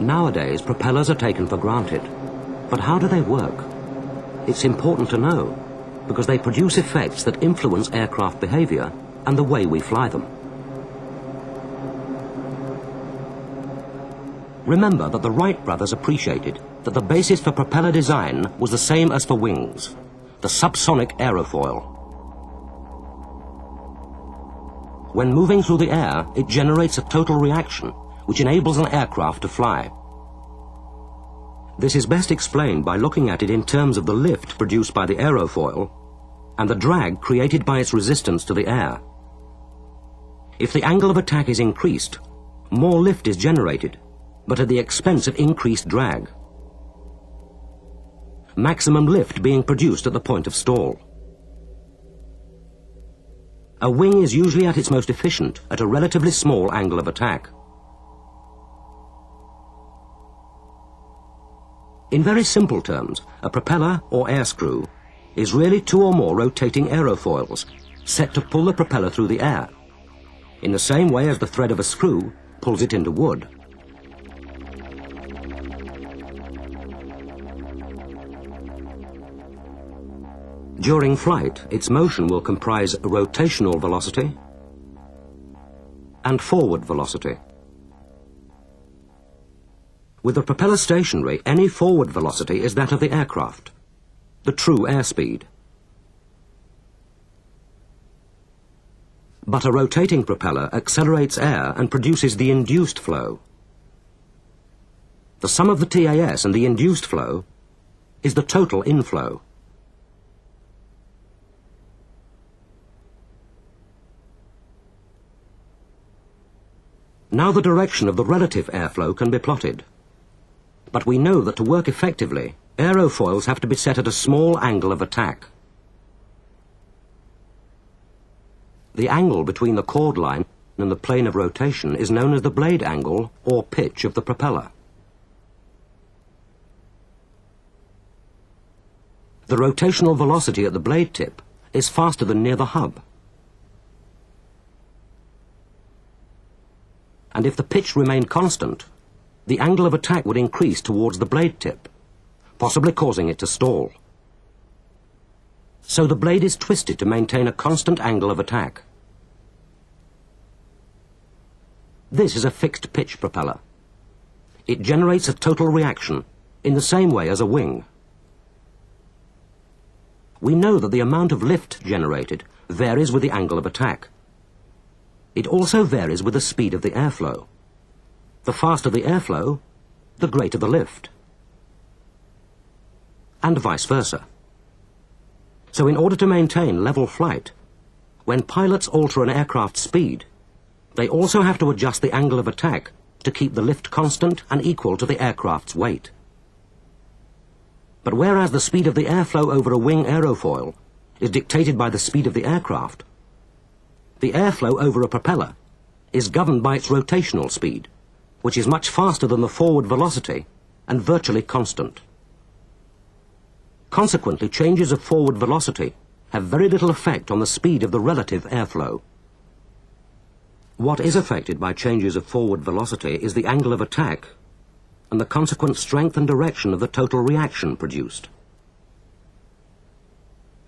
Nowadays, propellers are taken for granted. But how do they work? It's important to know, because they produce effects that influence aircraft behavior and the way we fly them. Remember that the Wright brothers appreciated that the basis for propeller design was the same as for wings, the subsonic aerofoil. When moving through the air, it generates a total reaction, which enables an aircraft to fly. This is best explained by looking at it in terms of the lift produced by the aerofoil and the drag created by its resistance to the air. If the angle of attack is increased, more lift is generated, but at the expense of increased drag. Maximum lift being produced at the point of stall. A wing is usually at its most efficient at a relatively small angle of attack. In very simple terms, a propeller or air screw is really two or more rotating aerofoils set to pull the propeller through the air, in the same way as the thread of a screw pulls it into wood. During flight, its motion will comprise rotational velocity and forward velocity. With the propeller stationary, any forward velocity is that of the aircraft, the true airspeed. But a rotating propeller accelerates air and produces the induced flow. The sum of the TAS and the induced flow is the total inflow. Now the direction of the relative airflow can be plotted. But we know that to work effectively, aerofoils have to be set at a small angle of attack. The angle between the chord line and the plane of rotation is known as the blade angle or pitch of the propeller. The rotational velocity at the blade tip is faster than near the hub. And if the pitch remained constant, the angle of attack would increase towards the blade tip, possibly causing it to stall. So the blade is twisted to maintain a constant angle of attack. This is a fixed pitch propeller. It generates a total reaction in the same way as a wing. We know that the amount of lift generated varies with the angle of attack. It also varies with the speed of the airflow. The faster the airflow, the greater the lift. And vice versa. So in order to maintain level flight, when pilots alter an aircraft's speed, they also have to adjust the angle of attack to keep the lift constant and equal to the aircraft's weight. But whereas the speed of the airflow over a wing aerofoil is dictated by the speed of the aircraft, the airflow over a propeller is governed by its rotational speed, which is much faster than the forward velocity and virtually constant. Consequently, changes of forward velocity have very little effect on the speed of the relative airflow. What is affected by changes of forward velocity is the angle of attack and the consequent strength and direction of the total reaction produced.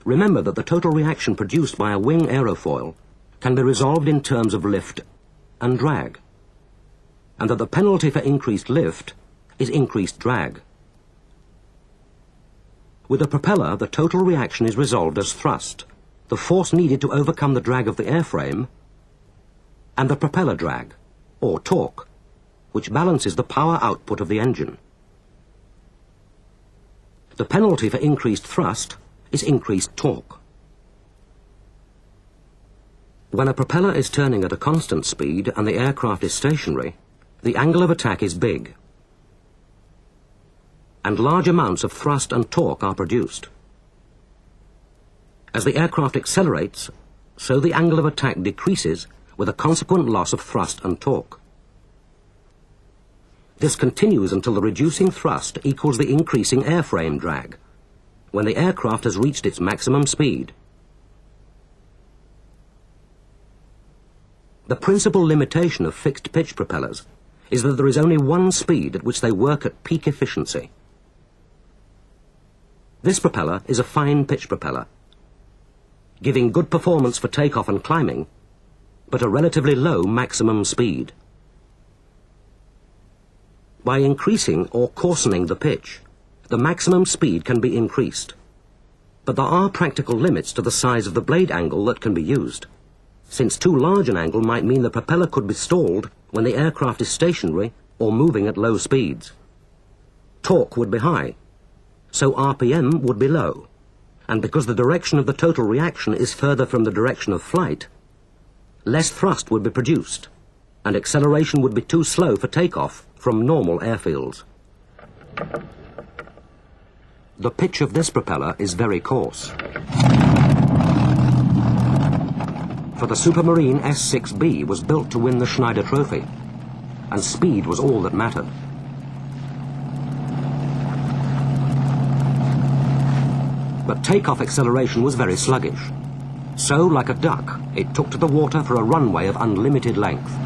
Remember that the total reaction produced by a wing aerofoil can be resolved in terms of lift and drag, and that the penalty for increased lift is increased drag. With a propeller, the total reaction is resolved as thrust, the force needed to overcome the drag of the airframe, and the propeller drag, or torque, which balances the power output of the engine. The penalty for increased thrust is increased torque. When a propeller is turning at a constant speed and the aircraft is stationary, the angle of attack is big, and large amounts of thrust and torque are produced. As the aircraft accelerates, so the angle of attack decreases with a consequent loss of thrust and torque. This continues until the reducing thrust equals the increasing airframe drag, when the aircraft has reached its maximum speed. The principal limitation of fixed-pitch propellers is that there is only one speed at which they work at peak efficiency. This propeller is a fine pitch propeller, giving good performance for takeoff and climbing, but a relatively low maximum speed. By increasing or coarsening the pitch, the maximum speed can be increased, but there are practical limits to the size of the blade angle that can be used, since too large an angle might mean the propeller could be stalled when the aircraft is stationary or moving at low speeds. Torque would be high, so RPM would be low, and because the direction of the total reaction is further from the direction of flight, less thrust would be produced, and acceleration would be too slow for takeoff from normal airfields. The pitch of this propeller is very coarse. For the Supermarine S-6B was built to win the Schneider Trophy, and speed was all that mattered. But takeoff acceleration was very sluggish. So, like a duck, it took to the water for a runway of unlimited length.